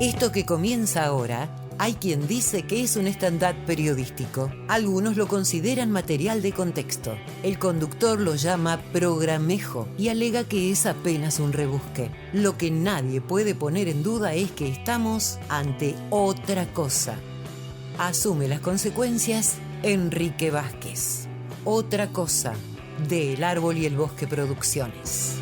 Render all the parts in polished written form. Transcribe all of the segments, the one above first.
Esto que comienza ahora, hay quien dice que es un stand-up periodístico. Algunos lo consideran material de contexto. El conductor lo llama programejo y alega que es apenas un rebusque. Lo que nadie puede poner en duda es que estamos ante otra cosa. Asume las consecuencias Enrique Vázquez. Otra cosa, de El Árbol y el Bosque Producciones.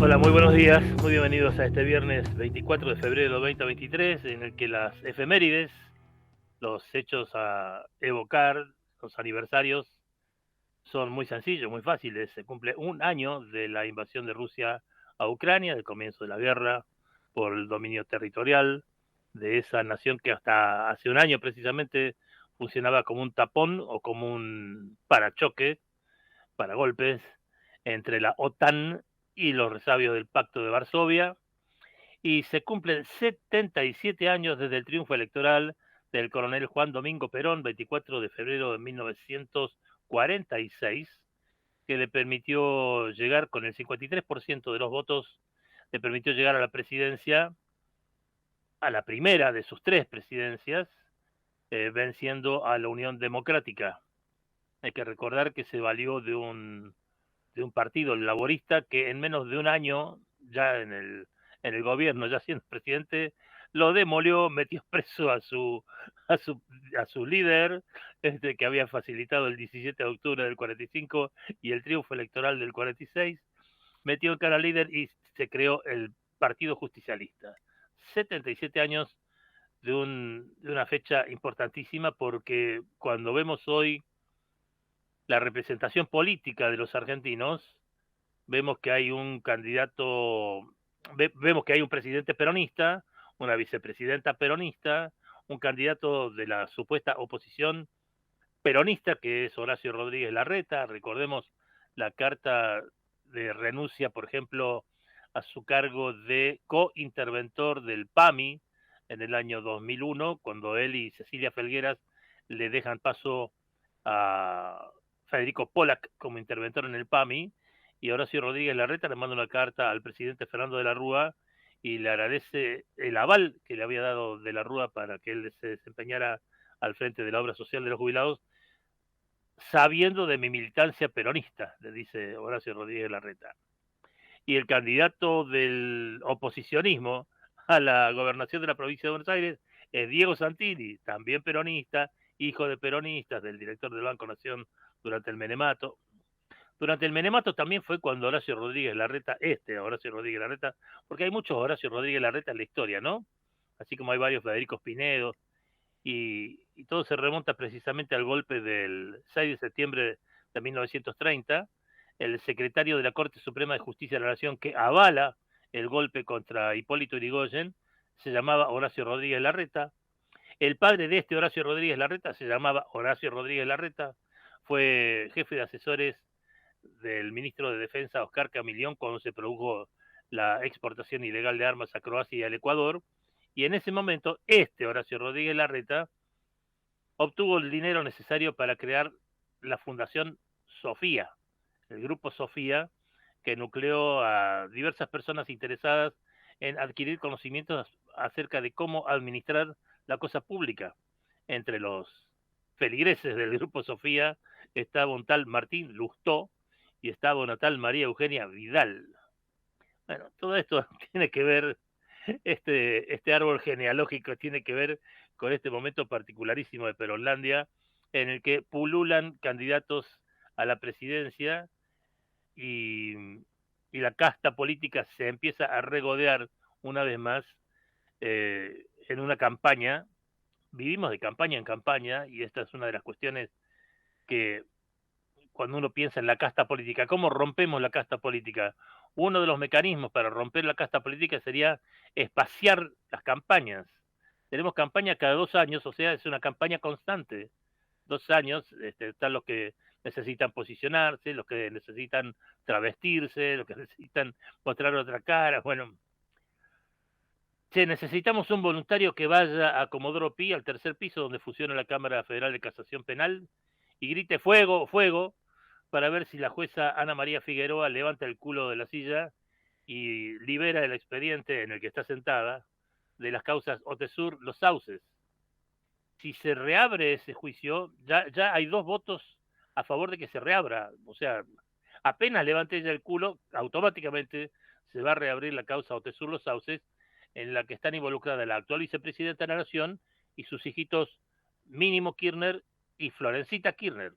Hola, muy buenos días, muy bienvenidos a este viernes 24 de febrero de 2023, en el que las efemérides, los hechos a evocar, los aniversarios, son muy sencillos, muy fáciles. Se cumple un año de la invasión de Rusia a Ucrania, del comienzo de la guerra por el dominio territorial de esa nación que hasta hace un año precisamente funcionaba como un tapón o como un parachoque para golpes entre la OTAN y los resabios del Pacto de Varsovia, y se cumplen 77 años desde el triunfo electoral del coronel Juan Domingo Perón, 24 de febrero de 1946, que le permitió llegar con el 53% de los votos, le permitió llegar a la presidencia, a la primera de sus tres presidencias, venciendo a la Unión Democrática. Hay que recordar que se valió de un partido, el laborista, que en menos de un año, ya en el gobierno, ya siendo presidente, lo demolió, metió preso a su, a su líder, que había facilitado el 17 de octubre del 45 y el triunfo electoral del 46, metió en cara al líder y se creó el Partido Justicialista. 77 años de una fecha importantísima, porque cuando vemos hoy la representación política de los argentinos, vemos que hay un candidato, vemos que hay un presidente peronista, una vicepresidenta peronista, un candidato de la supuesta oposición peronista, que es Horacio Rodríguez Larreta. Recordemos la carta de renuncia, por ejemplo, a su cargo de cointerventor del PAMI en el año 2001, cuando él y Cecilia Felgueras le dejan paso a Federico Pollack como interventor en el PAMI, y Horacio Rodríguez Larreta le manda una carta al presidente Fernando de la Rúa y le agradece el aval que le había dado de la Rúa para que él se desempeñara al frente de la obra social de los jubilados, sabiendo de mi militancia peronista, le dice Horacio Rodríguez Larreta. Y el candidato del oposicionismo a la gobernación de la provincia de Buenos Aires es Diego Santini, también peronista, hijo de peronistas, del director del Banco Nación durante el Menemato. Durante el Menemato también fue cuando Horacio Rodríguez Larreta, Horacio Rodríguez Larreta, porque hay muchos Horacio Rodríguez Larreta en la historia, ¿no? Así como hay varios Federico Pinedo, y todo se remonta precisamente al golpe del 6 de septiembre de 1930. El secretario de la Corte Suprema de Justicia de la Nación que avala el golpe contra Hipólito Yrigoyen se llamaba Horacio Rodríguez Larreta. El padre de este Horacio Rodríguez Larreta se llamaba Horacio Rodríguez Larreta, fue jefe de asesores del ministro de Defensa Oscar Camilión cuando se produjo la exportación ilegal de armas a Croacia y al Ecuador, y en ese momento Horacio Rodríguez Larreta obtuvo el dinero necesario para crear la Fundación Sofía, el Grupo Sofía, que nucleó a diversas personas interesadas en adquirir conocimientos acerca de cómo administrar la cosa pública. Entre los feligreses del Grupo Sofía estaba un tal Martín Lustó, y estaba una tal María Eugenia Vidal. Bueno, todo esto tiene que ver, este árbol genealógico tiene que ver con este momento particularísimo de Peronlandia, en el que pululan candidatos a la presidencia y, y la casta política se empieza a regodear una vez más en una campaña. Vivimos de campaña en campaña y esta es una de las cuestiones que cuando uno piensa en la casta política, ¿cómo rompemos la casta política? Uno de los mecanismos para romper la casta política sería espaciar las campañas. Tenemos campaña cada 2 años, o sea, es una campaña constante. 2 años, están los que necesitan posicionarse, los que necesitan travestirse, los que necesitan mostrar otra cara. Bueno, necesitamos un voluntario que vaya a Comodoro Pi, al tercer piso donde funciona la Cámara Federal de Casación Penal, y grite fuego, fuego, para ver si la jueza Ana María Figueroa levanta el culo de la silla y libera el expediente en el que está sentada de las causas Otesur, Los Sauces. Si se reabre ese juicio, ya hay 2 votos a favor de que se reabra. O sea, apenas levante ella el culo, automáticamente se va a reabrir la causa Otesur, Los Sauces, en la que están involucradas la actual vicepresidenta de la Nación y sus hijitos Mínimo Kirchner y Florencita Kirchner.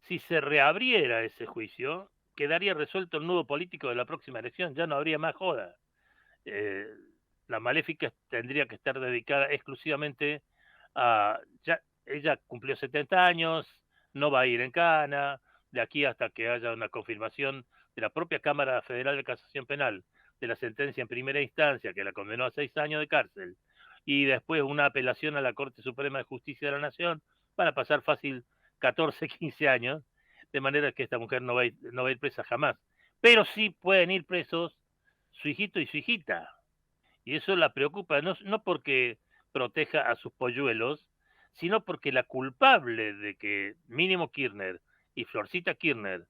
Si se reabriera ese juicio, quedaría resuelto el nudo político de la próxima elección, ya no habría más joda. La Maléfica tendría que estar dedicada exclusivamente a... ella cumplió 70 años, no va a ir en cana, de aquí hasta que haya una confirmación de la propia Cámara Federal de Casación Penal de la sentencia en primera instancia que la condenó a 6 años de cárcel y después una apelación a la Corte Suprema de Justicia de la Nación, van a pasar fácil 14, 15 años, de manera que esta mujer no va a ir presa jamás. Pero sí pueden ir presos su hijito y su hijita. Y eso la preocupa, no porque proteja a sus polluelos, sino porque la culpable de que Mínimo Kirchner y Florcita Kirchner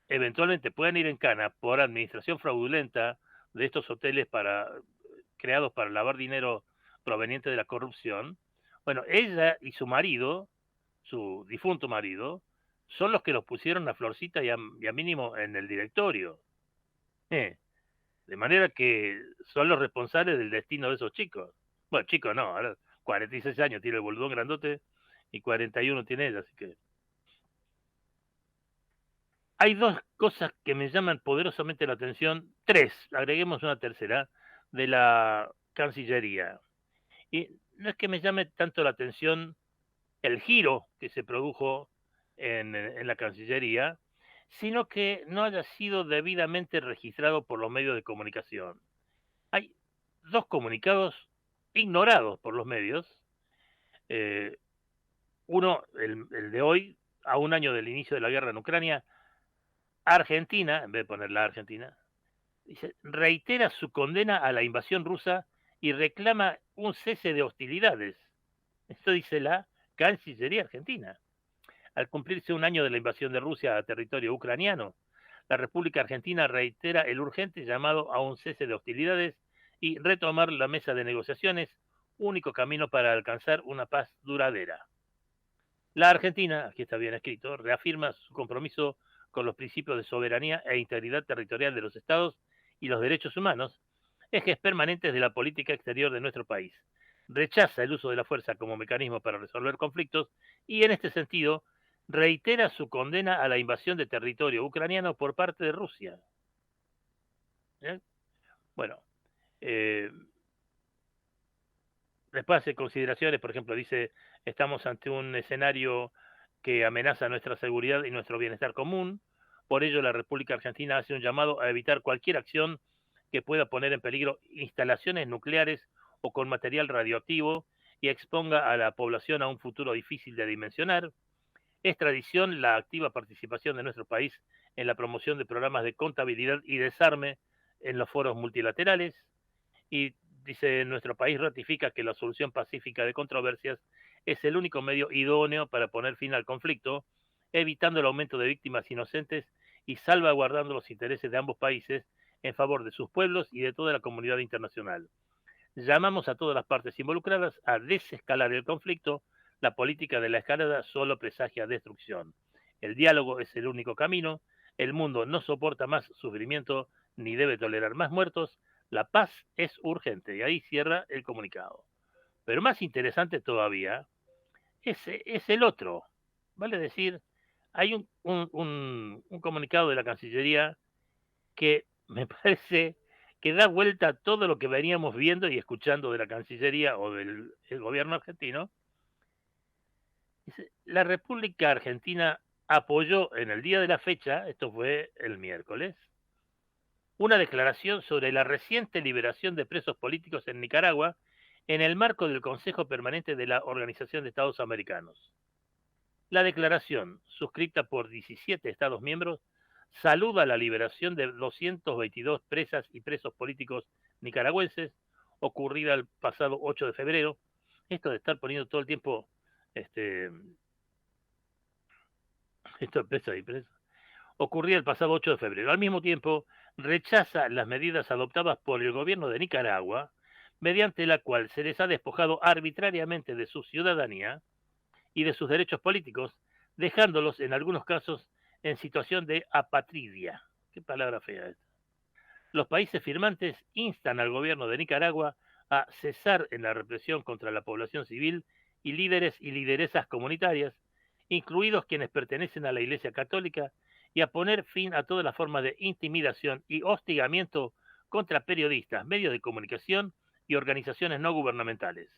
eventualmente puedan ir en cana por administración fraudulenta de estos hoteles creados para lavar dinero proveniente de la corrupción, bueno, ella y su marido, su difunto marido, son los que los pusieron a Florcita y a Mínimo en el directorio. De manera que son los responsables del destino de esos chicos. Bueno, chicos no, ahora 46 años tiene el boludón grandote y 41 tiene ella, así que... Hay 2 cosas que me llaman poderosamente la atención, 3, agreguemos una tercera, de la Cancillería. Y no es que me llame tanto la atención el giro que se produjo en la Cancillería, sino que no haya sido debidamente registrado por los medios de comunicación. Hay 2 comunicados ignorados por los medios. Uno, el de hoy, a un año del inicio de la guerra en Ucrania, Argentina, en vez de poner la Argentina, dice, reitera su condena a la invasión rusa y reclama un cese de hostilidades. Esto dice la Cancillería Argentina. Al cumplirse un año de la invasión de Rusia a territorio ucraniano, la República Argentina reitera el urgente llamado a un cese de hostilidades y retomar la mesa de negociaciones, único camino para alcanzar una paz duradera. La Argentina, aquí está bien escrito, reafirma su compromiso con los principios de soberanía e integridad territorial de los estados y los derechos humanos, ejes permanentes de la política exterior de nuestro país. Rechaza el uso de la fuerza como mecanismo para resolver conflictos y, en este sentido, reitera su condena a la invasión de territorio ucraniano por parte de Rusia. Bueno, después hace consideraciones, por ejemplo, dice, estamos ante un escenario que amenaza nuestra seguridad y nuestro bienestar común, por ello la República Argentina hace un llamado a evitar cualquier acción que pueda poner en peligro instalaciones nucleares o con material radioactivo y exponga a la población a un futuro difícil de dimensionar. Es tradición la activa participación de nuestro país en la promoción de programas de contabilidad y desarme en los foros multilaterales y dice, nuestro país ratifica que la solución pacífica de controversias es el único medio idóneo para poner fin al conflicto, evitando el aumento de víctimas inocentes y salvaguardando los intereses de ambos países en favor de sus pueblos y de toda la comunidad internacional. Llamamos a todas las partes involucradas a desescalar el conflicto. La política de la escalada solo presagia destrucción. El diálogo es el único camino. El mundo no soporta más sufrimiento ni debe tolerar más muertos. La paz es urgente. Y ahí cierra el comunicado. Pero más interesante todavía es el otro. Vale decir, hay un comunicado de la Cancillería que me parece que da vuelta a todo lo que veníamos viendo y escuchando de la Cancillería o del el gobierno argentino. Dice, la República Argentina apoyó en el día de la fecha, esto fue el miércoles, una declaración sobre la reciente liberación de presos políticos en Nicaragua en el marco del Consejo Permanente de la Organización de Estados Americanos. La declaración, suscrita por 17 Estados miembros, saluda la liberación de 222 presas y presos políticos nicaragüenses, ocurrida el pasado 8 de febrero. Esto de estar poniendo todo el tiempo esto de presas y presos, ocurría el pasado 8 de febrero. Al mismo tiempo, rechaza las medidas adoptadas por el gobierno de Nicaragua, mediante la cual se les ha despojado arbitrariamente de su ciudadanía y de sus derechos políticos, dejándolos en algunos casos en situación de apatridia. Qué palabra fea esta. Los países firmantes instan al gobierno de Nicaragua a cesar en la represión contra la población civil y líderes y lideresas comunitarias, incluidos quienes pertenecen a la Iglesia Católica, y a poner fin a todas las formas de intimidación y hostigamiento contra periodistas, medios de comunicación y organizaciones no gubernamentales.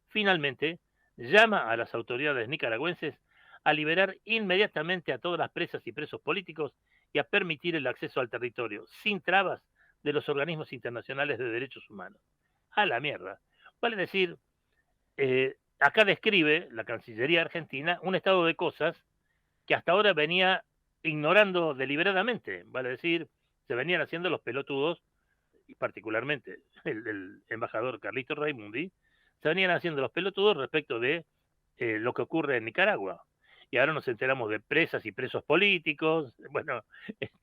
Finalmente, llama a las autoridades nicaragüenses a liberar inmediatamente a todas las presas y presos políticos y a permitir el acceso al territorio sin trabas de los organismos internacionales de derechos humanos. A la mierda. Vale decir, acá describe la Cancillería Argentina un estado de cosas que hasta ahora venía ignorando deliberadamente. Vale decir, se venían haciendo los pelotudos, y particularmente el embajador Carlito Raimundi, se venían haciendo los pelotudos respecto de lo que ocurre en Nicaragua. Y ahora nos enteramos de presas y presos políticos, bueno,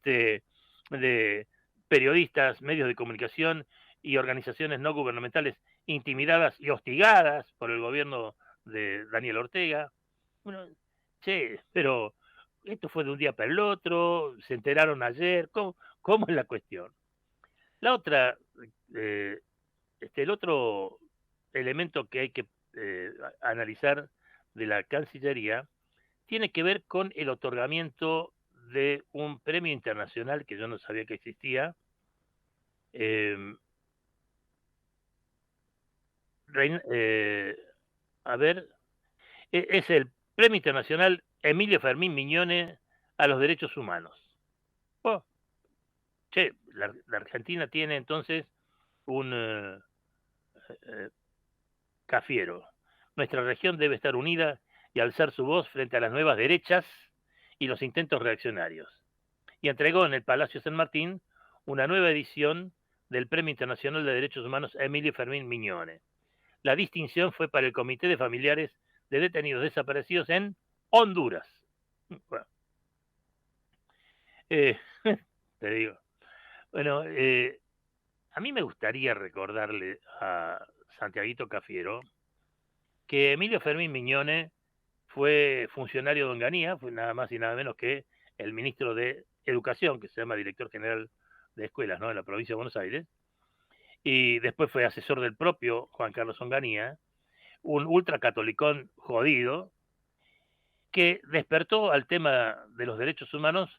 de periodistas, medios de comunicación y organizaciones no gubernamentales intimidadas y hostigadas por el gobierno de Daniel Ortega. Bueno, che, pero esto fue de un día para el otro, se enteraron ayer, ¿cómo es la cuestión? La otra, el otro elemento que hay que analizar de la Cancillería tiene que ver con el otorgamiento de un premio internacional que yo no sabía que existía. A ver, es el Premio Internacional Emilio Fermín Miñone a los Derechos Humanos. Oh, che, la Argentina tiene entonces un Cafiero. Nuestra región debe estar unida y alzar su voz frente a las nuevas derechas y los intentos reaccionarios. Y entregó en el Palacio San Martín una nueva edición del Premio Internacional de Derechos Humanos Emilio Fermín Miñone. La distinción fue para el Comité de Familiares de Detenidos Desaparecidos en Honduras. Bueno, te digo. Bueno, a mí me gustaría recordarle a Santiaguito Cafiero que Emilio Fermín Miñone fue funcionario de Onganía, fue nada más y nada menos que el ministro de Educación, que se llama director general de escuelas, ¿no?, en la provincia de Buenos Aires, y después fue asesor del propio Juan Carlos Onganía, un ultracatolicón jodido, que despertó al tema de los derechos humanos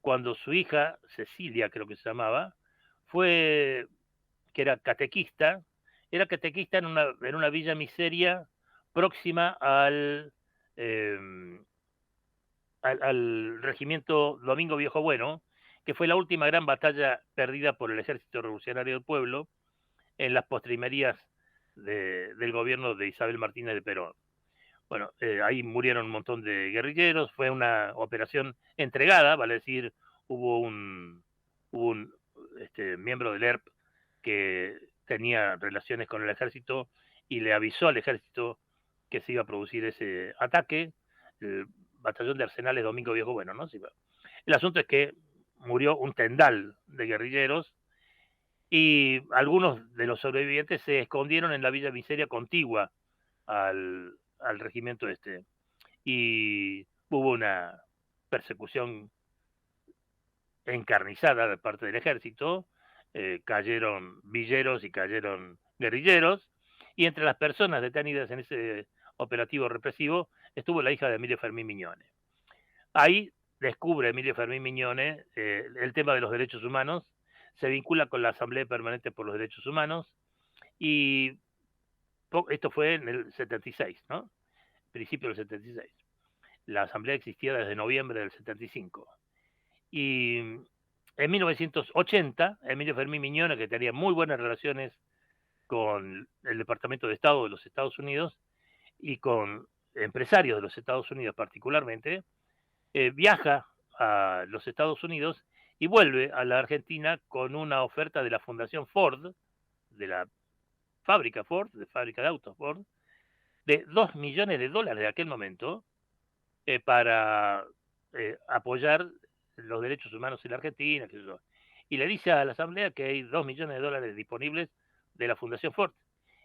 cuando su hija, Cecilia creo que se llamaba, que era catequista en una villa miseria próxima al regimiento Domingo Viejo Bueno, que fue la última gran batalla perdida por el Ejército Revolucionario del Pueblo en las postrimerías del gobierno de Isabel Martínez de Perón. Bueno, ahí murieron un montón de guerrilleros, fue una operación entregada, vale decir, hubo un miembro del ERP que tenía relaciones con el ejército y le avisó al ejército que se iba a producir ese ataque, el batallón de Arsenales Domingo Viejo Bueno, ¿no? El asunto es que murió un tendal de guerrilleros y algunos de los sobrevivientes se escondieron en la villa miseria contigua al regimiento y hubo persecución encarnizada de parte del ejército, cayeron villeros y cayeron guerrilleros, y entre las personas detenidas en ese operativo represivo estuvo la hija de Emilio Fermín Miñone. Ahí descubre Emilio Fermín Miñone el tema de los derechos humanos, se vincula con la Asamblea Permanente por los Derechos Humanos, y esto fue en el 76, ¿no? Principio del 76. La Asamblea existía desde noviembre del 75. Y en 1980, Emilio Fermín Miñone, que tenía muy buenas relaciones con el Departamento de Estado de los Estados Unidos y con empresarios de los Estados Unidos particularmente, viaja a los Estados Unidos y vuelve a la Argentina con una oferta de la Fundación Ford, de la fábrica Ford, de fábrica de autos Ford, de $2 millones de aquel momento, para apoyar los derechos humanos en la Argentina, qué sé yo. Y le dice a la Asamblea que hay $2 millones disponibles de la Fundación Ford.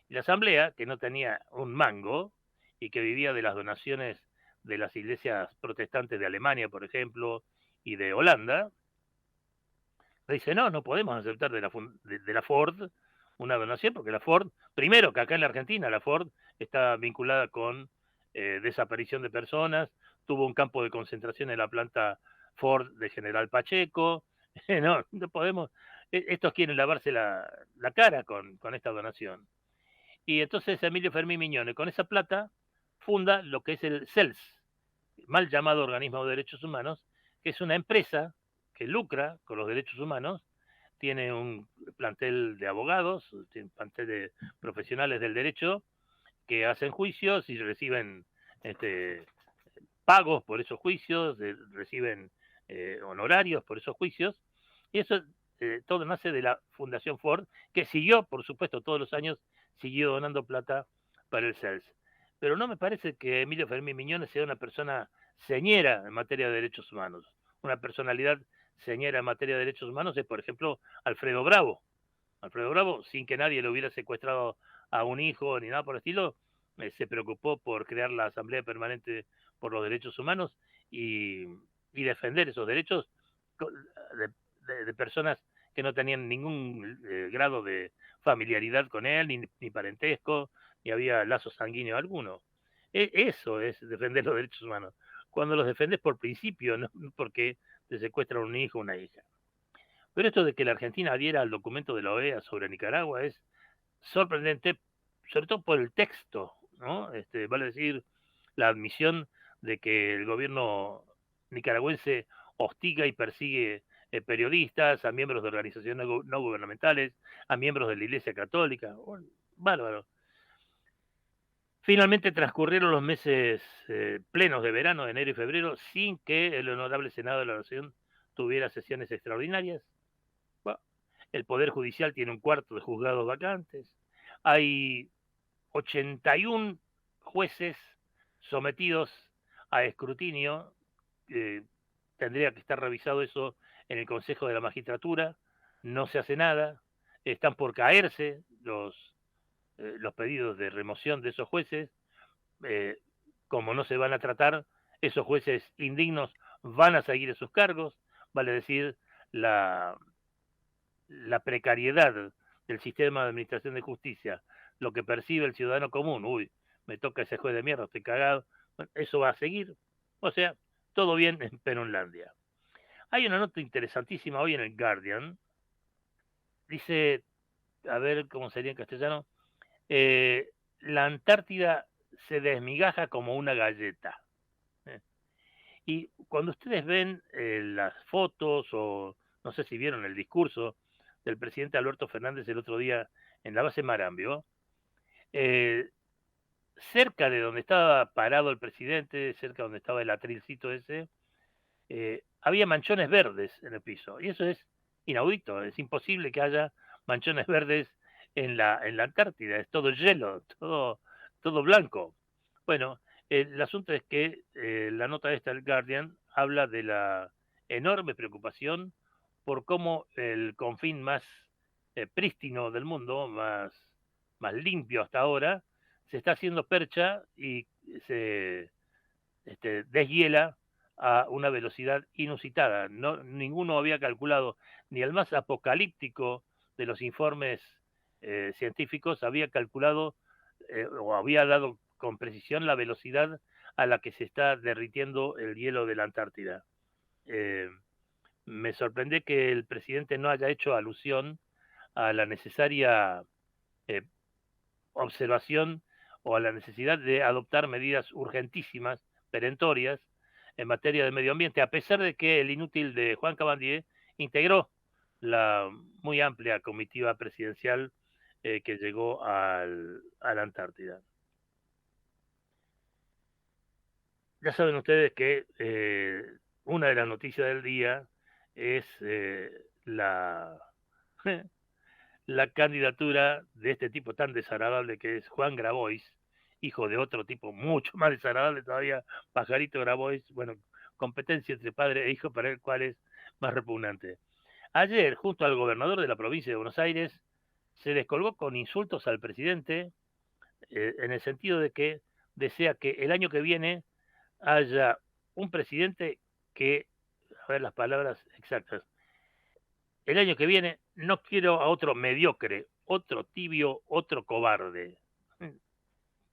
Y la Asamblea, que no tenía un mango y que vivía de las donaciones de las iglesias protestantes de Alemania, por ejemplo, y de Holanda, le dice, no, no podemos aceptar de la Ford una donación, porque la Ford, primero que acá en la Argentina, la Ford está vinculada con desaparición de personas, tuvo un campo de concentración en la planta Ford de General Pacheco, no, no podemos, estos quieren lavarse la cara con esta donación. Y entonces Emilio Fermín Miñone, con esa plata, funda lo que es el CELS, mal llamado Organismo de Derechos Humanos, que es una empresa que lucra con los derechos humanos, tiene un plantel de abogados, tiene un plantel de profesionales del derecho que hacen juicios y reciben pagos por esos juicios, reciben honorarios por esos juicios, y eso todo nace de la Fundación Ford, que siguió, por supuesto, todos los años, siguió donando plata para el CELS. Pero no me parece que Emilio Fermín Miñones sea una persona señera en materia de derechos humanos. Una personalidad señera en materia de derechos humanos es, por ejemplo, Alfredo Bravo. Alfredo Bravo, sin que nadie le hubiera secuestrado a un hijo ni nada por el estilo, se preocupó por crear la Asamblea Permanente por los Derechos Humanos y defender esos derechos de personas que no tenían ningún grado de familiaridad con él, ni parentesco, ni había lazo sanguíneo alguno. Eso es defender los derechos humanos. Cuando los defendes por principio, no porque te secuestran un hijo o una hija. Pero esto de que la Argentina adhiera al documento de la OEA sobre Nicaragua es sorprendente, sobre todo por el texto, ¿no? Vale decir, la admisión de que el gobierno nicaragüense hostiga y persigue periodistas, a miembros de organizaciones no gubernamentales, a miembros de la Iglesia Católica. Bueno, bárbaro. Finalmente transcurrieron los meses plenos de verano, de enero y febrero, sin que el honorable Senado de la Nación tuviera sesiones extraordinarias. Bueno, el Poder Judicial tiene un cuarto de juzgados vacantes. Hay 81 jueces sometidos a escrutinio. Tendría que estar revisado eso en el Consejo de la Magistratura. No se hace nada. Están por caerse los pedidos de remoción de esos jueces. Como no se van a tratar, esos jueces indignos van a seguir en sus cargos. Vale decir, la precariedad del sistema de administración de justicia, lo que percibe el ciudadano común, uy, me toca ese juez de mierda, estoy cagado, bueno, eso va a seguir. O sea, todo bien en Penunlandia. Hay una nota interesantísima hoy en el Guardian, dice, a ver cómo sería en castellano, la Antártida se desmigaja como una galleta. Y cuando ustedes ven las fotos, o no sé si vieron el discurso del presidente Alberto Fernández el otro día en la base Marambio, cerca de donde estaba parado el presidente, cerca de donde estaba el atrilcito ese, había manchones verdes en el piso. Y eso es inaudito, es imposible que haya manchones verdes en la Antártida, es todo hielo, todo blanco. Bueno, el asunto es que la nota esta del Guardian habla de la enorme preocupación por cómo el confín más prístino del mundo, más limpio hasta ahora, se está haciendo percha y se deshiela a una velocidad inusitada. No, ninguno había calculado, ni el más apocalíptico de los informes científicos había calculado o había dado con precisión la velocidad a la que se está derritiendo el hielo de la Antártida. Me sorprende que el presidente no haya hecho alusión a la necesaria eh, observación o a la necesidad de adoptar medidas urgentísimas, perentorias, en materia de medio ambiente, a pesar de que el inútil de Juan Cabandier integró la muy amplia comitiva presidencial que llegó a la Antártida. Ya saben ustedes que una de las noticias del día es la, la candidatura de este tipo tan desagradable que es Juan Grabois, hijo de otro tipo mucho más desagradable todavía, Pajarito Grabois, bueno, competencia entre padre e hijo para el cual es más repugnante. Ayer, junto al gobernador de la provincia de Buenos Aires, se les colgó con insultos al presidente en el sentido de que desea que el año que viene haya un presidente que, a ver las palabras exactas, el año que viene no quiero a otro mediocre, otro tibio, otro cobarde.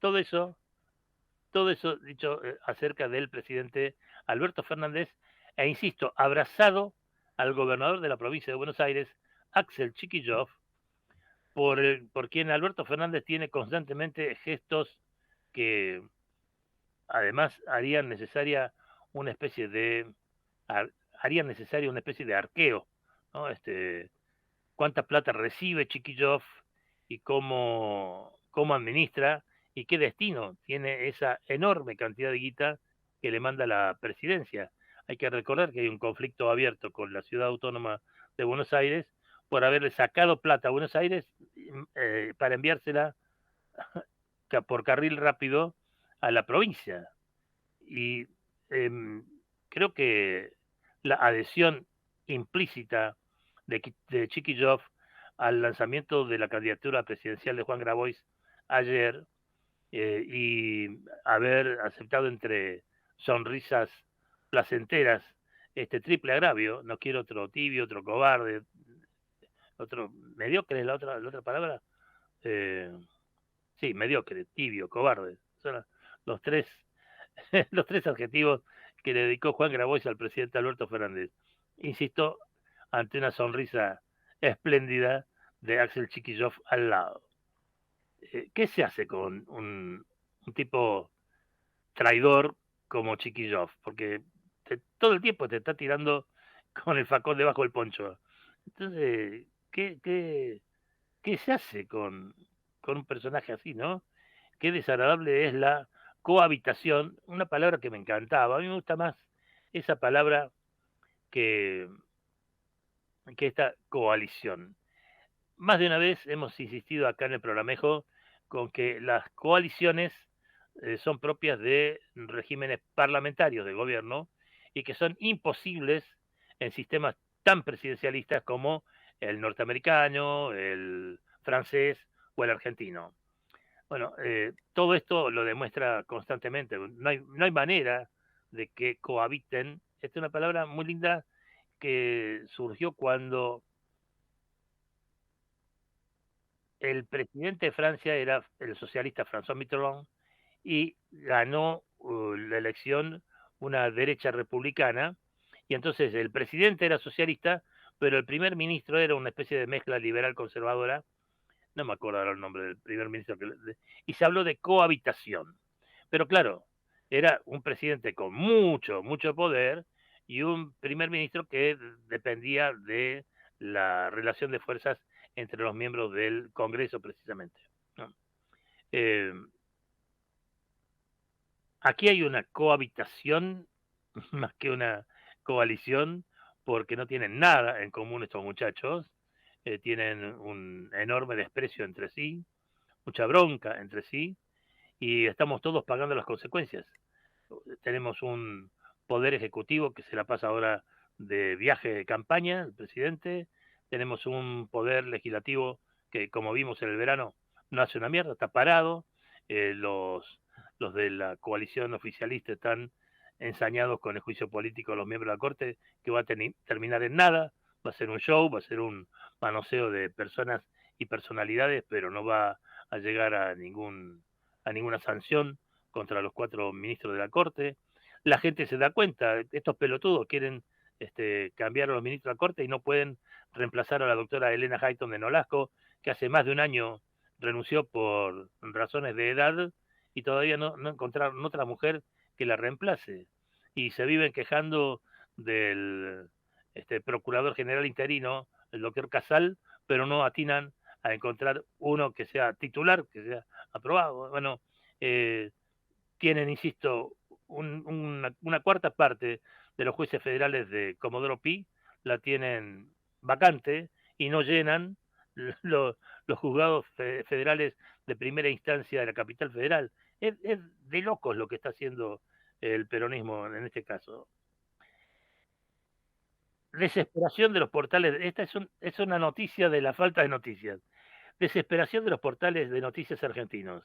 Todo eso, todo eso dicho acerca del presidente Alberto Fernández, e insisto, abrazado al gobernador de la provincia de Buenos Aires, Axel Chiquillof, por quien Alberto Fernández tiene constantemente gestos que además harían necesaria una especie de arqueo, ¿no? Cuánta plata recibe Chiquillof y cómo administra y qué destino tiene esa enorme cantidad de guita que le manda la presidencia. Hay que recordar que hay un conflicto abierto con la ciudad autónoma de Buenos Aires por haberle sacado plata a Buenos Aires para enviársela por carril rápido a la provincia. Y creo que la adhesión implícita de Chiquillof al lanzamiento de la candidatura presidencial de Juan Grabois ayer y haber aceptado entre sonrisas placenteras este triple agravio, no quiero otro tibio, otro cobarde, otro mediocre, la otra palabra, eh, sí, mediocre, tibio, cobarde, son los tres, los tres adjetivos que le dedicó Juan Grabois al presidente Alberto Fernández. Insisto, ante una sonrisa espléndida de Axel Chiquillof al lado. ¿Qué se hace con un tipo traidor como Chiquillof? Porque todo el tiempo te está tirando con el facón debajo del poncho. Entonces, ¿qué se hace con un personaje así, no? Qué desagradable es la cohabitación, una palabra que me encantaba. A mí me gusta más esa palabra que, que esta coalición. Más de una vez hemos insistido acá en el Programejo con que las coaliciones son propias de regímenes parlamentarios de gobierno y que son imposibles en sistemas tan presidencialistas como el norteamericano, el francés o el argentino. Bueno, todo esto lo demuestra constantemente. No hay manera de que cohabiten. Esta es una palabra muy linda que surgió cuando el presidente de Francia era el socialista François Mitterrand y ganó la elección una derecha republicana, y entonces el presidente era socialista, pero el primer ministro era una especie de mezcla liberal conservadora, no me acuerdo ahora el nombre del primer ministro, y se habló de cohabitación. Pero claro, era un presidente con mucho, mucho poder y un primer ministro que dependía de la relación de fuerzas entre los miembros del Congreso precisamente, ¿no? Eh, Aquí hay una cohabitación más que una coalición, porque no tienen nada en común estos muchachos, tienen un enorme desprecio entre sí, mucha bronca entre sí, y estamos todos pagando las consecuencias. Tenemos un poder ejecutivo que se la pasa ahora de viaje de campaña, el presidente, tenemos un poder legislativo que, como vimos en el verano, no hace una mierda, está parado, los de la coalición oficialista están ensañados con el juicio político de los miembros de la Corte, que va a terminar en nada, va a ser un show, va a ser un manoseo de personas y personalidades, pero no va a llegar a ninguna sanción contra los 4 ministros de la Corte. La gente se da cuenta, estos pelotudos quieren cambiar a los ministros de la Corte y no pueden reemplazar a la doctora Elena Hayton de Nolasco, que hace más de un año renunció por razones de edad y todavía no encontraron otra mujer que la reemplace. Y se viven quejando del procurador general interino, el doctor Casal, pero no atinan a encontrar uno que sea titular, que sea aprobado. Bueno, tienen, insisto, una cuarta parte de los jueces federales de Comodoro Pi la tienen vacante y no llenan los juzgados federales de primera instancia de la capital federal. Es de locos lo que está haciendo el peronismo en este caso. Desesperación de los portales. Esta es una noticia de la falta de noticias. Desesperación de los portales de noticias argentinos.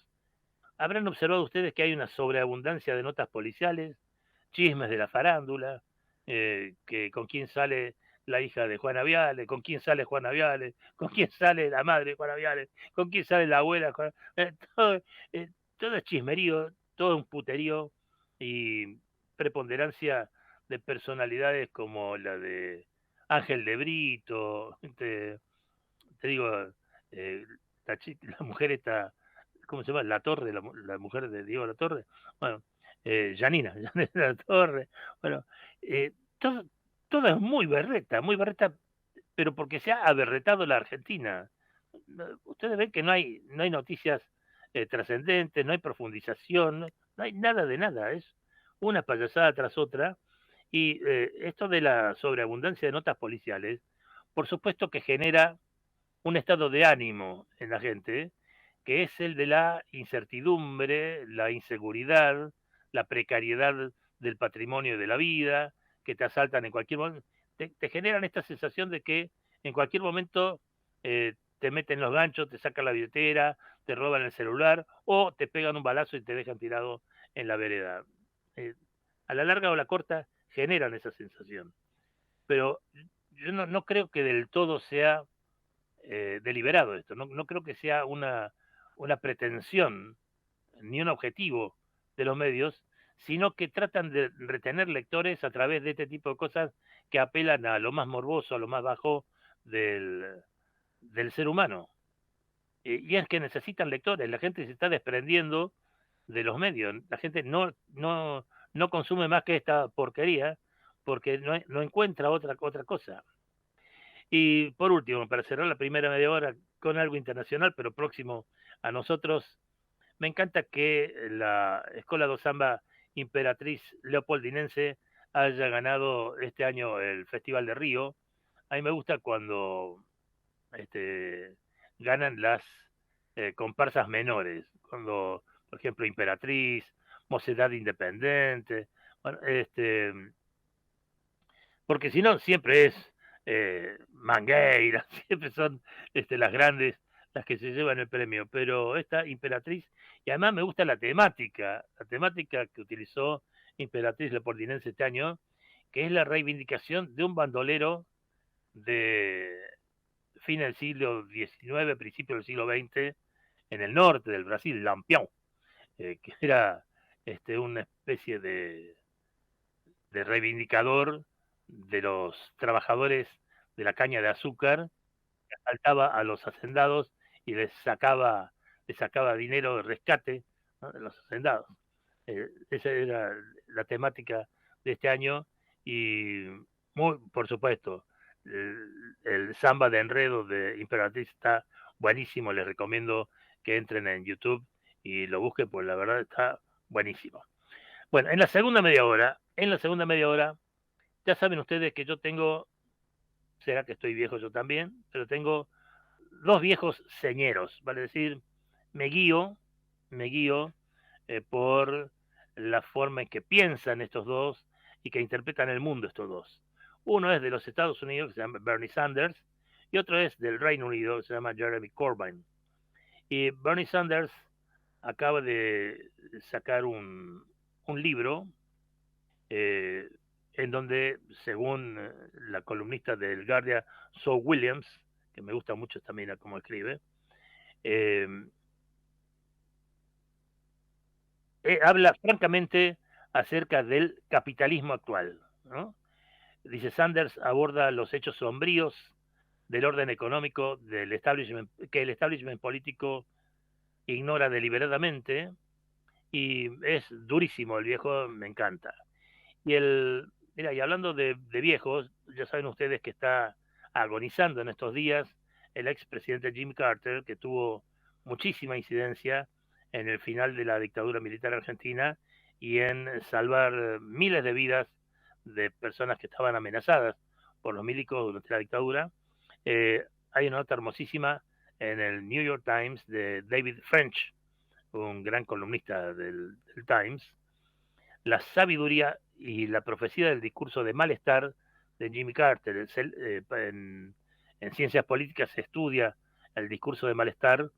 Habrán observado ustedes que hay una sobreabundancia de notas policiales, chismes de la farándula, que con quién sale la hija de Juana Viale, con quién sale Juana Viale, con quién sale la madre de Juana Viale, con quién sale la abuela de Juana, todo es chismerío, todo un puterío y preponderancia de personalidades como la de Ángel de Brito, te digo, la mujer esta, ¿cómo se llama? La Torre, la mujer de Diego La Torre. Bueno, Janina La Torre. Bueno, todo, todo es muy berreta, pero porque se ha aberretado la Argentina. Ustedes ven que no hay noticias trascendentes, no hay profundización, no hay nada de nada, es una payasada tras otra. Y esto de la sobreabundancia de notas policiales, por supuesto que genera un estado de ánimo en la gente, que es el de la incertidumbre, la inseguridad, la precariedad del patrimonio y de la vida, que te asaltan en cualquier momento, te generan esta sensación de que en cualquier momento te meten los ganchos, te sacan la billetera, te roban el celular o te pegan un balazo y te dejan tirado en la vereda. A la larga o a la corta generan esa sensación. Pero yo no creo que del todo sea deliberado esto. No creo que sea una pretensión ni un objetivo de los medios, sino que tratan de retener lectores a través de este tipo de cosas que apelan a lo más morboso, a lo más bajo del ser humano. Y es que necesitan lectores, la gente se está desprendiendo de los medios, la gente no consume más que esta porquería porque no encuentra otra cosa. Y por último, para cerrar la primera media hora con algo internacional, pero próximo a nosotros, me encanta que la Escuela do Samba Imperatriz Leopoldinense haya ganado este año el Festival de Río. A mí me gusta cuando ganan las comparsas menores, cuando, por ejemplo, Imperatriz, Mocedad Independiente, bueno, porque si no, siempre es Mangueira, siempre son las grandes las que se llevan el premio, pero esta Imperatriz, y además me gusta la temática que utilizó Imperatriz Leopoldinense este año, que es la reivindicación de un bandolero de fin del siglo XIX, principio del siglo XX, en el norte del Brasil, Lampião, que era una especie de reivindicador de los trabajadores de la caña de azúcar, que asaltaba a los hacendados y les sacaba dinero de rescate, ¿no?, de los hacendados. Esa era la temática de este año y, por supuesto, el samba de enredo de Imperatriz está buenísimo, les recomiendo que entren en YouTube y lo busquen, pues la verdad está buenísimo. Bueno, en la segunda media hora, ya saben ustedes que yo tengo, será que estoy viejo yo también, pero tengo dos viejos señeros, vale decir, me guío por la forma en que piensan estos dos y que interpretan el mundo estos dos. Uno es de los Estados Unidos, que se llama Bernie Sanders, y otro es del Reino Unido, que se llama Jeremy Corbyn. Y Bernie Sanders acaba de sacar un libro en donde, según la columnista del Guardian, Zoe Williams, que me gusta mucho también cómo escribe, habla francamente acerca del capitalismo actual, ¿no? Dice, Sanders aborda los hechos sombríos del orden económico del establishment, que el establishment político ignora deliberadamente, y es durísimo el viejo, me encanta. Y mira, y hablando de viejos, ya saben ustedes que está agonizando en estos días el expresidente Jimmy Carter, que tuvo muchísima incidencia en el final de la dictadura militar argentina y en salvar miles de vidas de personas que estaban amenazadas por los milicos durante la dictadura. Hay una nota hermosísima en el New York Times de David French, un gran columnista del Times, la sabiduría y la profecía del discurso de malestar de Jimmy Carter. En ciencias políticas se estudia el discurso de malestar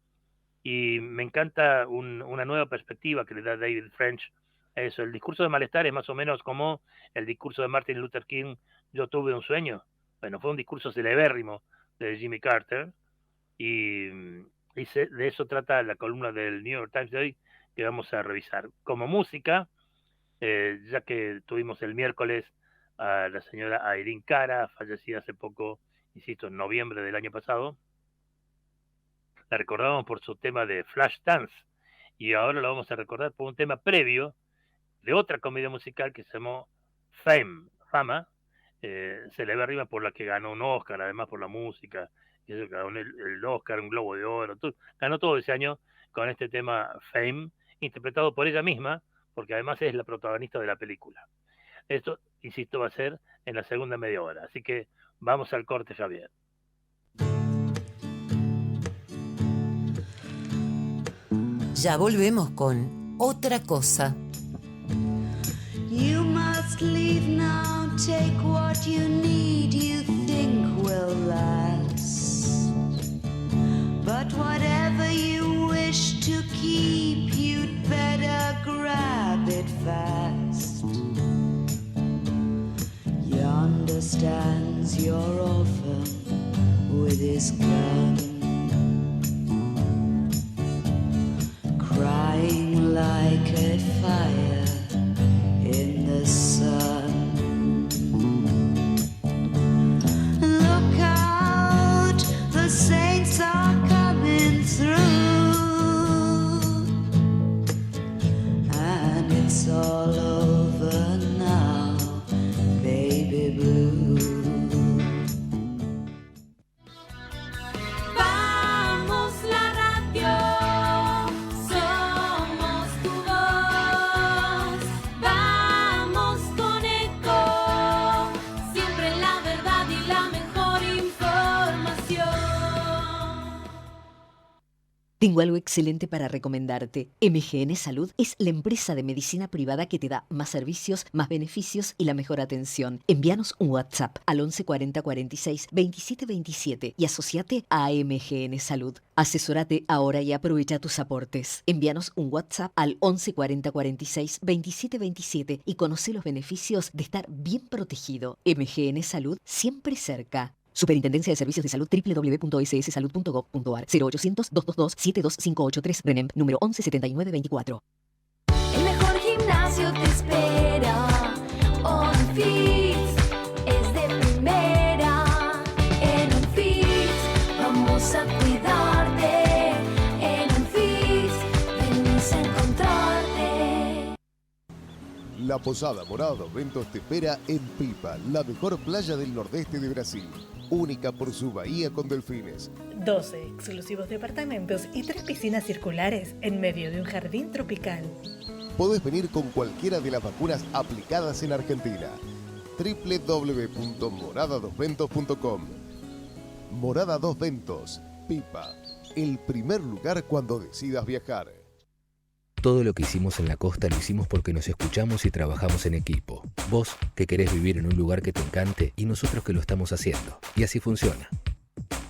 y me encanta una nueva perspectiva que le da David French a eso. El discurso de malestar es más o menos como el discurso de Martin Luther King, yo tuve un sueño. Bueno, fue un discurso celebérrimo de Jimmy Carter y de eso trata la columna del New York Times de hoy, que vamos a revisar. Como música, ya que tuvimos el miércoles a la señora Irene Cara, fallecida hace poco, insisto, en noviembre del año pasado. La recordábamos por su tema de Flashdance y ahora la vamos a recordar por un tema previo de otra comedia musical que se llamó Fama, celebérrima, por la que ganó un Oscar, además por la música, ganó el Oscar, un Globo de Oro, ganó todo ese año con este tema Fame, interpretado por ella misma, porque además es la protagonista de la película. Esto, insisto, va a ser en la segunda media hora, así que vamos al corte, Javier. Ya volvemos con Otra Cosa. You must leave now, take what you need, you think will last. But whatever you wish to keep, you'd better grab it fast. Yonder stands your orphan with his gun, crying like a fire in the sun. Look out, the saints are coming through, and it's all over now, baby blue. Vamos la radio, somos tu voz. Vamos con Eco, siempre la verdad y la mejor información. Tengo algo excelente para recomendarte. MGN Salud es la empresa de medicina privada que te da más servicios, más beneficios y la mejor atención. Envíanos un WhatsApp al 11 40 46 27 27 y asociate a MGN Salud. Asesórate ahora y aprovecha tus aportes. Envíanos un WhatsApp al 11 40 46 27 27 y conoce los beneficios de estar bien protegido. MGN Salud, siempre cerca. Superintendencia de Servicios de Salud, www.sssalud.gov.ar, 0800-222-72583, RENEM, número 117924. El mejor gimnasio te espera. OnFit es de primera. En OnFit vamos a cuidarte. En OnFit venimos a encontrarte. La Posada Morada dos Ventos te espera en Pipa, la mejor playa del nordeste de Brasil. Única por su bahía con delfines. 12 exclusivos departamentos y 3 piscinas circulares en medio de un jardín tropical. Podés venir con cualquiera de las vacunas aplicadas en Argentina. www.moradadosventos.com. Morada Dos Ventos, Pipa, el primer lugar cuando decidas viajar. Todo lo que hicimos en la costa lo hicimos porque nos escuchamos y trabajamos en equipo. Vos, que querés vivir en un lugar que te encante, y nosotros que lo estamos haciendo. Y así funciona.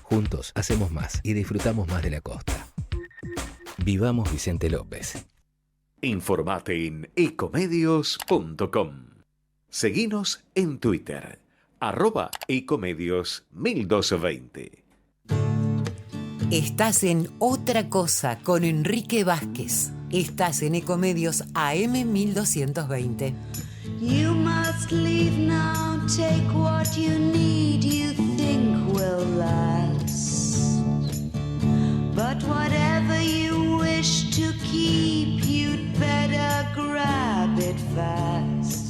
Juntos hacemos más y disfrutamos más de la costa. Vivamos Vicente López. Informate en ecomedios.com. Seguinos en Twitter, @ecomedios1220. Estás en Otra Cosa con Enrique Vázquez. Estás en Ecomedios AM 1220. You must leave now, take what you need, you think will last. But whatever you wish to keep, you'd better grab it fast.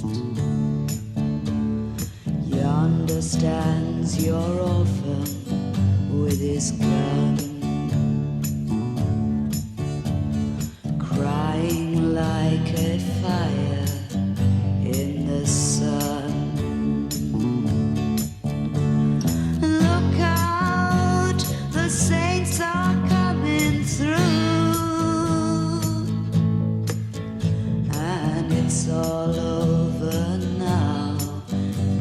Yonder stands your orphan with his gun, crying like a fire in the sun. Look out, the saints are coming through, and it's all over now,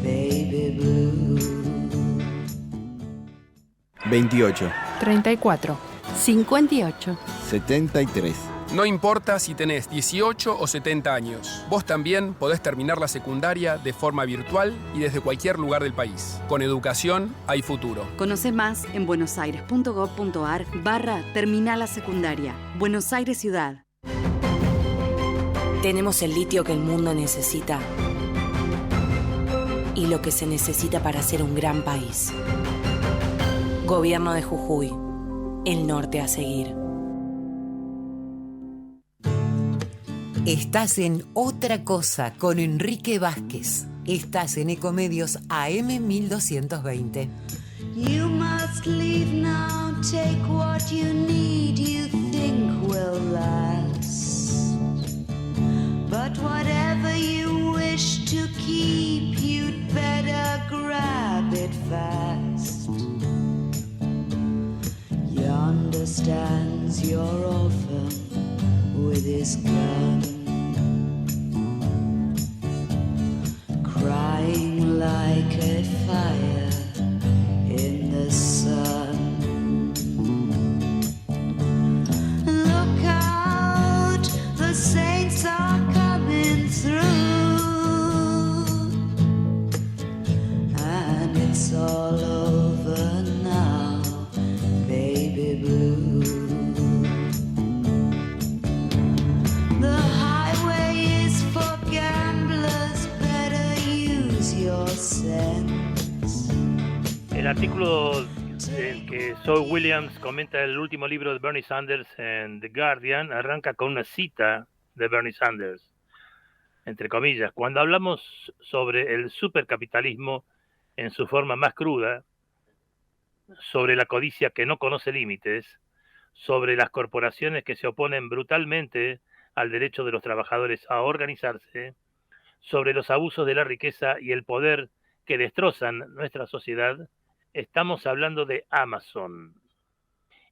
baby blue. 28, 34, 58. 73. No importa si tenés 18 o 70 años, vos también podés terminar la secundaria de forma virtual y desde cualquier lugar del país. Con educación hay futuro. Conoce más en buenosaires.gov.ar/terminal la secundaria. Buenos Aires Ciudad. Tenemos el litio que el mundo necesita y lo que se necesita para ser un gran país. Gobierno de Jujuy. El norte a seguir. Estás en Otra Cosa con Enrique Vázquez. Estás en Ecomedios AM 1220. You must leave now, take what you need, you think will last. But whatever you wish to keep, you'd better grab it fast. Yonder stands your orphan with his gun, crying like a fire in the sun. Look out, the saints are coming through, and it's all over now, baby blue. The highway is for gamblers, better use your sense. El artículo en que Zoe Williams comenta el último libro de Bernie Sanders en The Guardian arranca con una cita de Bernie Sanders, entre comillas: cuando hablamos sobre el supercapitalismo en su forma más cruda, sobre la codicia que no conoce límites, sobre las corporaciones que se oponen brutalmente al derecho de los trabajadores a organizarse, sobre los abusos de la riqueza y el poder que destrozan nuestra sociedad, estamos hablando de Amazon.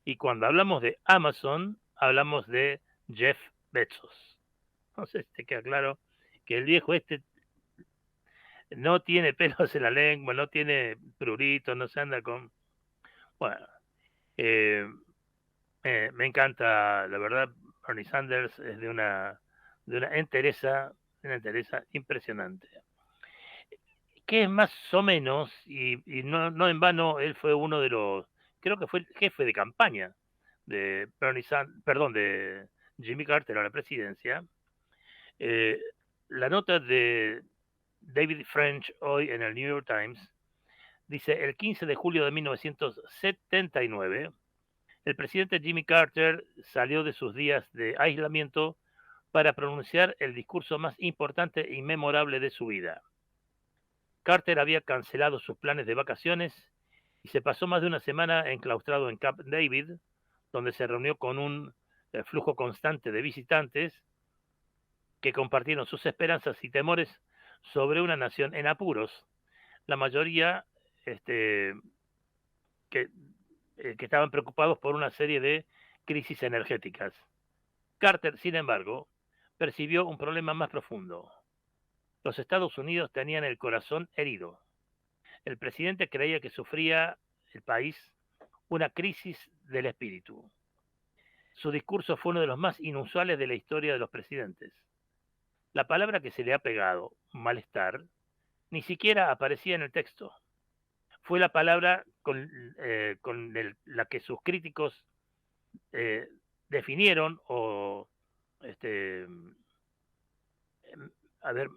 Y cuando hablamos de Amazon, hablamos de Jeff Bezos. No sé si te queda claro que el viejo este no tiene pelos en la lengua, no tiene prurito, no se anda con... Bueno, me encanta, la verdad. Bernie Sanders es de una entereza impresionante. Que es más o menos, y no en vano, él fue uno de los, creo que fue el jefe de campaña de de Jimmy Carter a la presidencia. La nota de David French hoy en el New York Times dice: el 15 de julio de 1979, el presidente Jimmy Carter salió de sus días de aislamiento para pronunciar el discurso más importante y memorable de su vida. Carter había cancelado sus planes de vacaciones y se pasó más de una semana enclaustrado en Camp David, donde se reunió con un flujo constante de visitantes que compartieron sus esperanzas y temores sobre una nación en apuros, la mayoría que estaban preocupados por una serie de crisis energéticas. Carter, sin embargo, percibió un problema más profundo. Los Estados Unidos tenían el corazón herido. El presidente creía que sufría el país una crisis del espíritu. Su discurso fue uno de los más inusuales de la historia de los presidentes. La palabra que se le ha pegado, malestar, Ni siquiera aparecía en el texto. Fue la palabra con la que sus críticos definieron o a ver,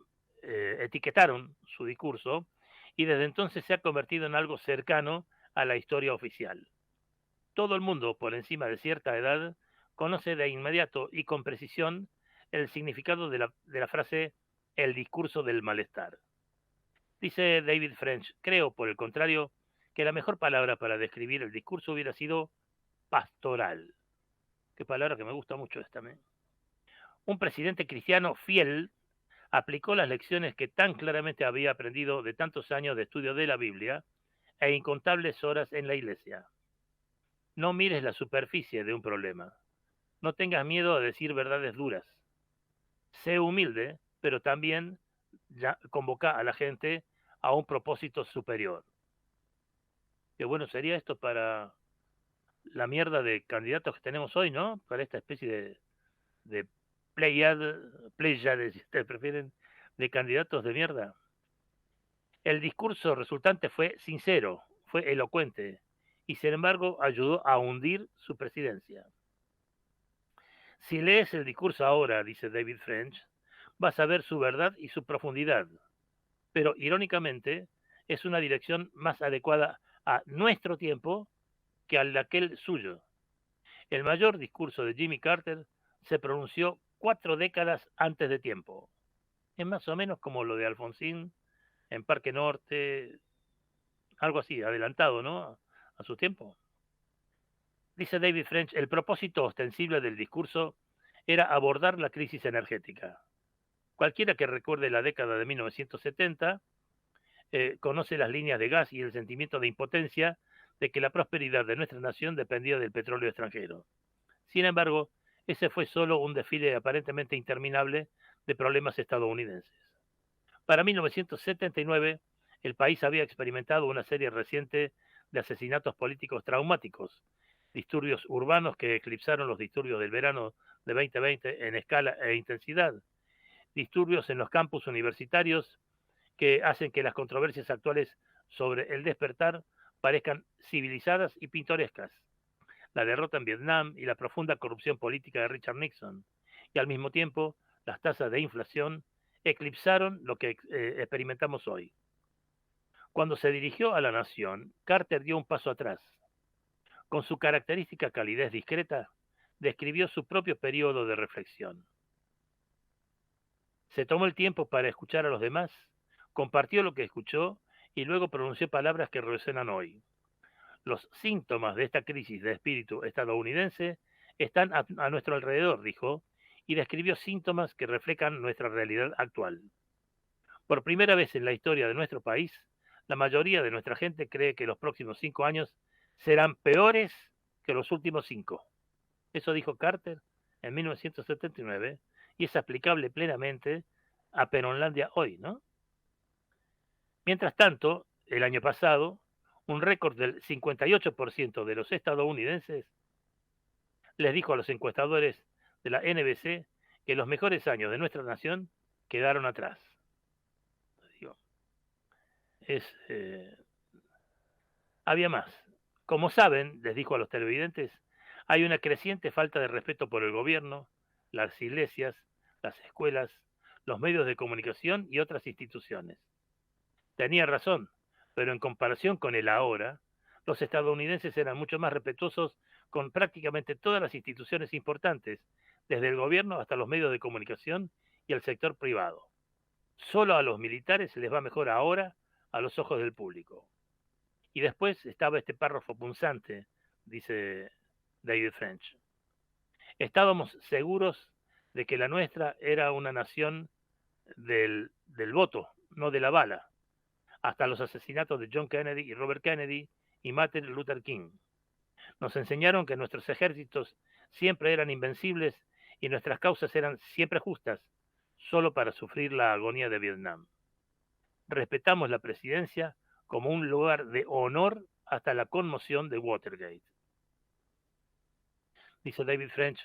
etiquetaron su discurso, y desde entonces se ha convertido en algo cercano a la historia oficial. Todo el mundo, por encima de cierta edad, conoce de inmediato y con precisión el significado de la frase el discurso del malestar. Dice David French: creo, por el contrario, que la mejor palabra para describir el discurso hubiera sido pastoral. Qué palabra que me gusta mucho esta. Un presidente cristiano fiel aplicó las lecciones que tan claramente había aprendido de tantos años de estudio de la Biblia e incontables horas en la iglesia. No mires la superficie de un problema. No tengas miedo a decir verdades duras. Sé humilde, pero también convoca a la gente a un propósito superior. Qué bueno sería esto para la mierda de candidatos que tenemos hoy, ¿no? Para esta especie de pléyade, si ustedes prefieren, de candidatos de mierda. El discurso resultante fue sincero, fue elocuente, y sin embargo ayudó a hundir su presidencia. Si lees el discurso ahora, dice David French, vas a ver su verdad y su profundidad, pero irónicamente es una dirección más adecuada a nuestro tiempo que al de aquel suyo. El mayor discurso de Jimmy Carter se pronunció 4 décadas antes de tiempo. Es más o menos como lo de Alfonsín en Parque Norte, algo así, adelantado, ¿no? A su tiempo. Dice David French: el propósito ostensible del discurso era abordar la crisis energética. Cualquiera que recuerde la década de 1970 conoce las líneas de gas y el sentimiento de impotencia de que la prosperidad de nuestra nación dependía del petróleo extranjero. Sin embargo, ese fue solo un desfile aparentemente interminable de problemas estadounidenses. Para 1979, el país había experimentado una serie reciente de asesinatos políticos traumáticos, disturbios urbanos que eclipsaron los disturbios del verano de 2020 en escala e intensidad, disturbios en los campus universitarios que hacen que las controversias actuales sobre el despertar parezcan civilizadas y pintorescas, la derrota en Vietnam y la profunda corrupción política de Richard Nixon, y al mismo tiempo las tasas de inflación eclipsaron lo que experimentamos hoy. Cuando se dirigió a la nación, Carter dio un paso atrás. Con su característica calidez discreta, describió su propio periodo de reflexión. Se tomó el tiempo para escuchar a los demás, compartió lo que escuchó y luego pronunció palabras que resuenan hoy. Los síntomas de esta crisis de espíritu estadounidense están a nuestro alrededor, dijo, y describió síntomas que reflejan nuestra realidad actual. Por primera vez en la historia de nuestro país, la mayoría de nuestra gente cree que los próximos 5 años serán peores que los últimos 5. Eso dijo Carter en 1979 y es aplicable plenamente a Peronlandia hoy, ¿no? Mientras tanto, el año pasado, un récord del 58% de los estadounidenses les dijo a los encuestadores de la NBC que los mejores años de nuestra nación quedaron atrás. Había más. Como saben, les dijo a los televidentes, hay una creciente falta de respeto por el gobierno, las iglesias, las escuelas, los medios de comunicación y otras instituciones. Tenía razón, pero en comparación con el ahora, los estadounidenses eran mucho más respetuosos con prácticamente todas las instituciones importantes, desde el gobierno hasta los medios de comunicación y el sector privado. Solo a los militares se les va mejor ahora a los ojos del público. Y después estaba este párrafo punzante, dice David French. Estábamos seguros de que la nuestra era una nación del voto, no de la bala, hasta los asesinatos de John Kennedy y Robert Kennedy y Martin Luther King. Nos enseñaron que nuestros ejércitos siempre eran invencibles y nuestras causas eran siempre justas, solo para sufrir la agonía de Vietnam. Respetamos la presidencia como un lugar de honor hasta la conmoción de Watergate. Dice David French,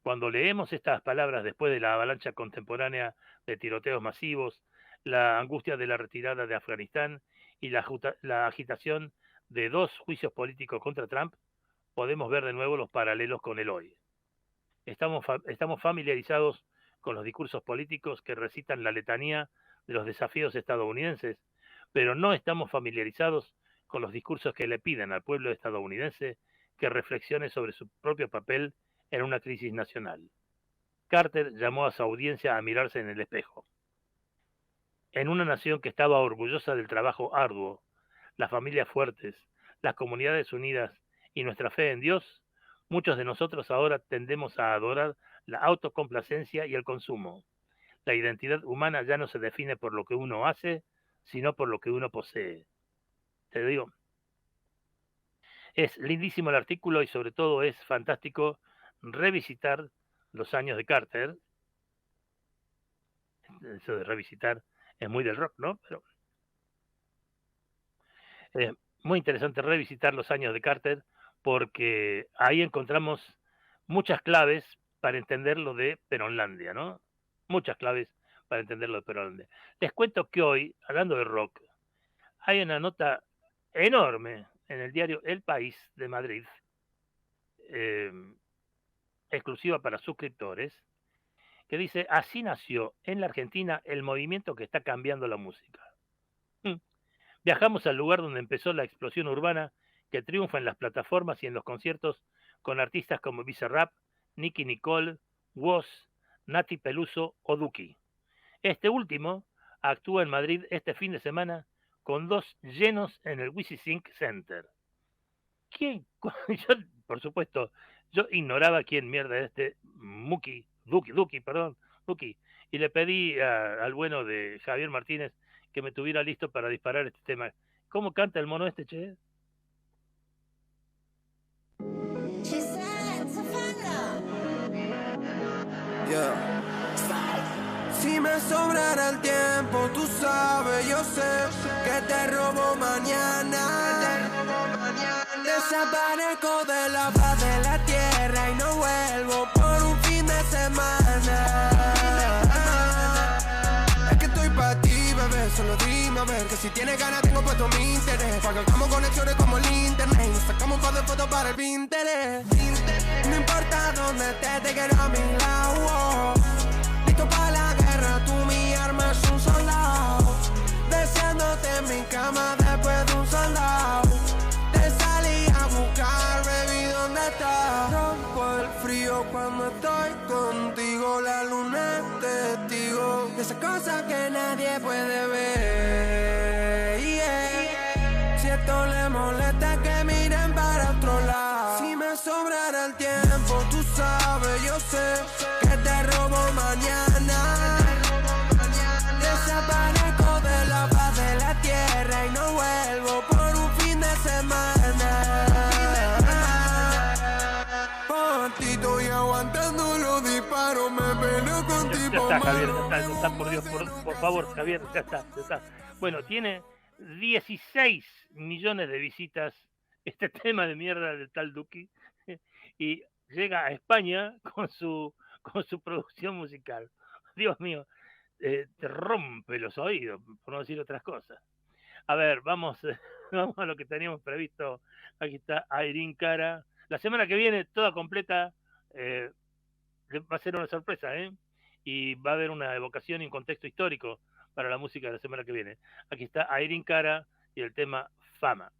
cuando leemos estas palabras después de la avalancha contemporánea de tiroteos masivos, la angustia de la retirada de Afganistán y la agitación de 2 juicios políticos contra Trump, podemos ver de nuevo los paralelos con el hoy. Estamos familiarizados con los discursos políticos que recitan la letanía de los desafíos estadounidenses, pero no estamos familiarizados con los discursos que le piden al pueblo estadounidense que reflexione sobre su propio papel en una crisis nacional. Carter llamó a su audiencia a mirarse en el espejo. En una nación que estaba orgullosa del trabajo arduo, las familias fuertes, las comunidades unidas y nuestra fe en Dios, muchos de nosotros ahora tendemos a adorar la autocomplacencia y el consumo. La identidad humana ya no se define por lo que uno hace, sino por lo que uno posee. Te digo, es lindísimo el artículo y sobre todo es fantástico revisitar los años de Carter. Eso de revisitar es muy del rock, ¿no? Pero es muy interesante revisitar los años de Carter porque ahí encontramos muchas claves para entender lo de Peronlandia, ¿no? Muchas claves para entender lo de Peronlandia. Les cuento que hoy, hablando de rock, hay una nota enorme en el diario El País de Madrid, exclusiva para suscriptores, que dice: así nació en la Argentina el movimiento que está cambiando la música. Viajamos al lugar donde empezó la explosión urbana que triunfa en las plataformas y en los conciertos con artistas como Bizarrap, Nicki Nicole, Woz, Nati Peluso o Duki. Este último actúa en Madrid este fin de semana con 2 llenos en el Wisisync Center. ¿Quién? Yo, por supuesto, yo ignoraba quién mierda es este Duki, y le pedí al bueno de Javier Martínez que me tuviera listo para disparar este tema. ¿Cómo canta el mono este, che? Si me sobrara el tiempo, tú sabes, yo sé que te robo mañana. Desaparezco de la faz de la tierra y no vuelvo por un fin de semana. Es que estoy pa' ti, bebé, solo dime a ver que si tienes ganas tengo puesto mi interés. Pa' que hagamos conexiones como el internet y nos sacamos un par de fotos para el Pinterest. No importa dónde estés, te quiero a mi lado. Listo para la guerra, tú mi arma es un soldado. Deseándote en mi cama después de un soldado. Te salí a buscar, baby, ¿dónde estás? Rompo el frío cuando estoy contigo. La luna es testigo de esas cosas que nadie puede ver. Si esto le molesta, que miren para otro lado. Si me sobrara el tiempo, tú sabes, yo sé que te robo mañana. Desaparezco de la faz de la tierra y no vuelvo por un fin de semana. Por ti estoy aguantando los disparos, me peleo con tipo ya está, Javier, malo. ya está, por Dios, por favor, Javier, ya está. Bueno, tiene 16 millones de visitas este tema de mierda del tal Duki y llega a España con su producción musical. Dios mío, te rompe los oídos, por no decir otras cosas. A ver, vamos a lo que teníamos previsto. Aquí está Ayrin Cara. La semana que viene, toda completa, va a ser una sorpresa, y va a haber una evocación y un contexto histórico para la música de la semana que viene. Aquí está Ayrin Cara y el tema Fama.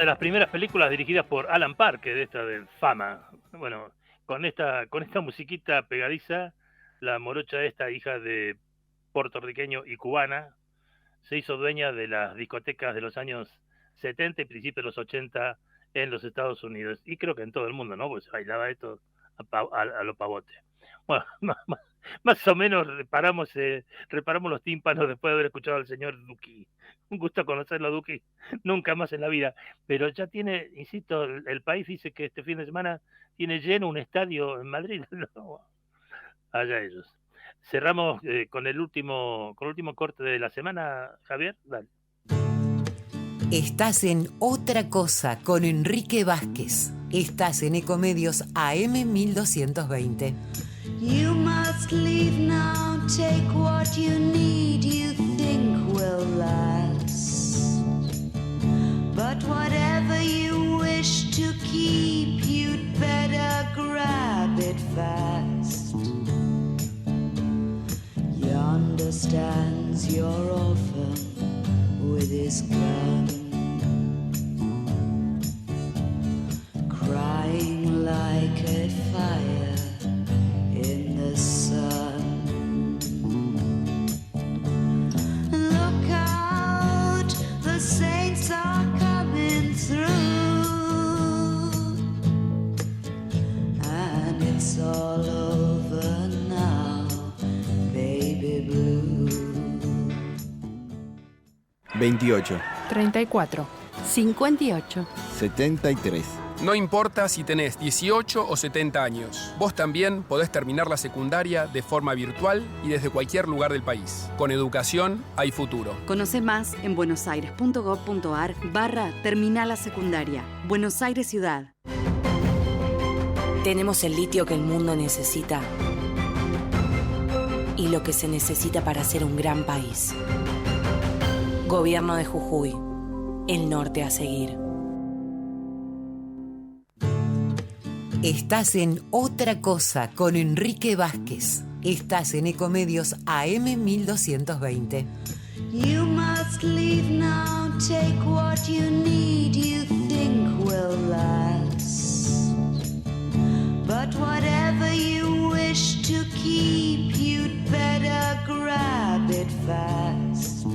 una de las primeras películas dirigidas por Alan Parker, esta de Fama. Bueno, con esta musiquita pegadiza, la morocha esta, hija de puertorriqueño y cubana, se hizo dueña de las discotecas de los años 70 y principios de los 80 en los Estados Unidos. Y creo que en todo el mundo, ¿no? Pues se bailaba esto a lo pavote. Bueno, más o menos reparamos los tímpanos después de haber escuchado al señor Duki. Un gusto conocerlo, Duki. Nunca más en la vida. Pero ya tiene, insisto, el país dice que este fin de semana tiene lleno un estadio en Madrid. No, allá ellos. Cerramos con el último corte de la semana, Javier. Dale. Estás en Otra Cosa con Enrique Vázquez. Estás en Ecomedios AM 1220. You must leave now, take what you need, you think will last. But whatever you wish to keep, you'd better grab it fast. Yonder stands your orphan with his gun, crying like a fire in the sun. Look out, the saints are coming through, and it's all over now, baby blue. 28, 34, 58, 73. No importa si tenés 18 o 70 años, vos también podés terminar la secundaria de forma virtual y desde cualquier lugar del país. Con educación hay futuro. Conoce más en buenosaires.gov.ar/terminal la secundaria. Buenos Aires Ciudad. Tenemos el litio que el mundo necesita y lo que se necesita para ser un gran país. Gobierno de Jujuy. El norte a seguir. Estás en Otra Cosa con Enrique Vázquez. Estás en Ecomedios AM 1220. You must leave now, take what you need, you think will last. But whatever you wish to keep, you'd better grab it fast.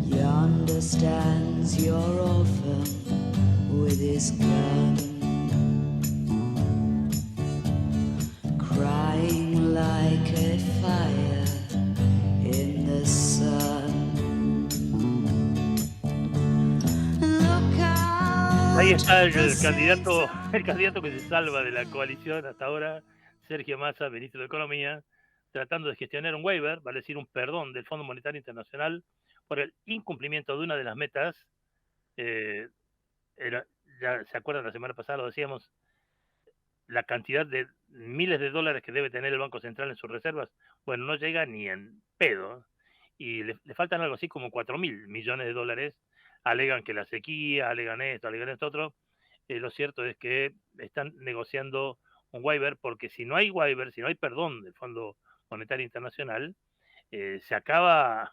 Yonder stands your orphan with his gun, crying like a fire in the sun. Look out. Ahí está el candidato que se salva de la coalición hasta ahora, Sergio Massa, ministro de Economía, tratando de gestionar un waiver, vale decir un perdón del Fondo Monetario Internacional por el incumplimiento de una de las metas. Ya se acuerdan, la semana pasada lo decíamos, la cantidad de miles de dólares que debe tener el Banco Central en sus reservas, bueno, no llega ni en pedo, y le faltan algo así como 4.000 millones de dólares. Alegan que la sequía, alegan esto otro. Lo cierto es que están negociando un waiver, porque si no hay waiver, si no hay perdón del Fondo Monetario Internacional, se acaba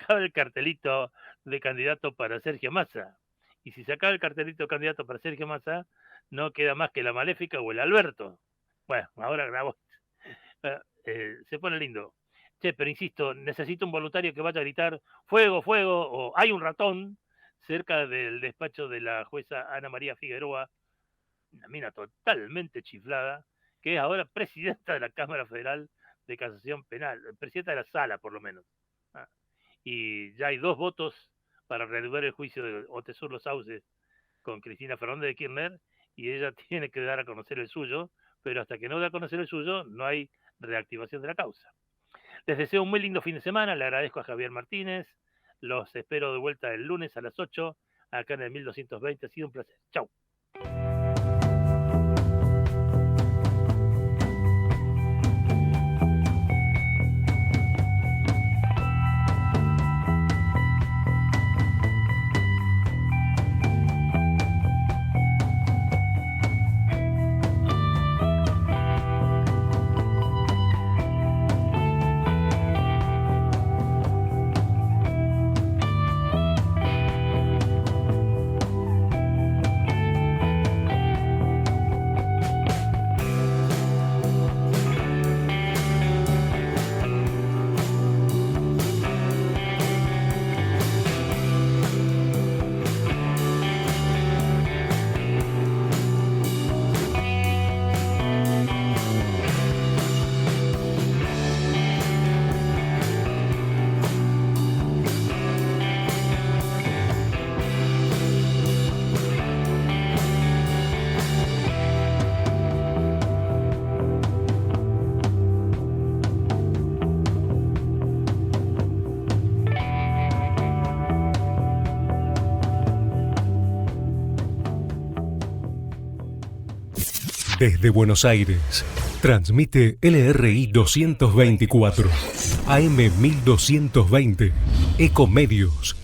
el cartelito de candidato para Sergio Massa. Y si se acaba el cartelito de candidato para Sergio Massa, no queda más que la Maléfica o el Alberto. Bueno, ahora grabo. Se pone lindo. Che, pero insisto, necesito un voluntario que vaya a gritar fuego, fuego, o hay un ratón cerca del despacho de la jueza Ana María Figueroa, una mina totalmente chiflada, que es ahora presidenta de la Cámara Federal de Casación Penal, presidenta de la sala por lo menos. Y ya hay 2 votos para reanudar el juicio de Otesur Los Sauces con Cristina Fernández de Kirchner, y ella tiene que dar a conocer el suyo, pero hasta que no dé a conocer el suyo no hay reactivación de la causa. Les deseo un muy lindo fin de semana, le agradezco a Javier Martínez, los espero de vuelta el lunes a las 8, acá en el 1220, ha sido un placer. Chau. Desde Buenos Aires, transmite LRI 224, AM 1220, Ecomedios,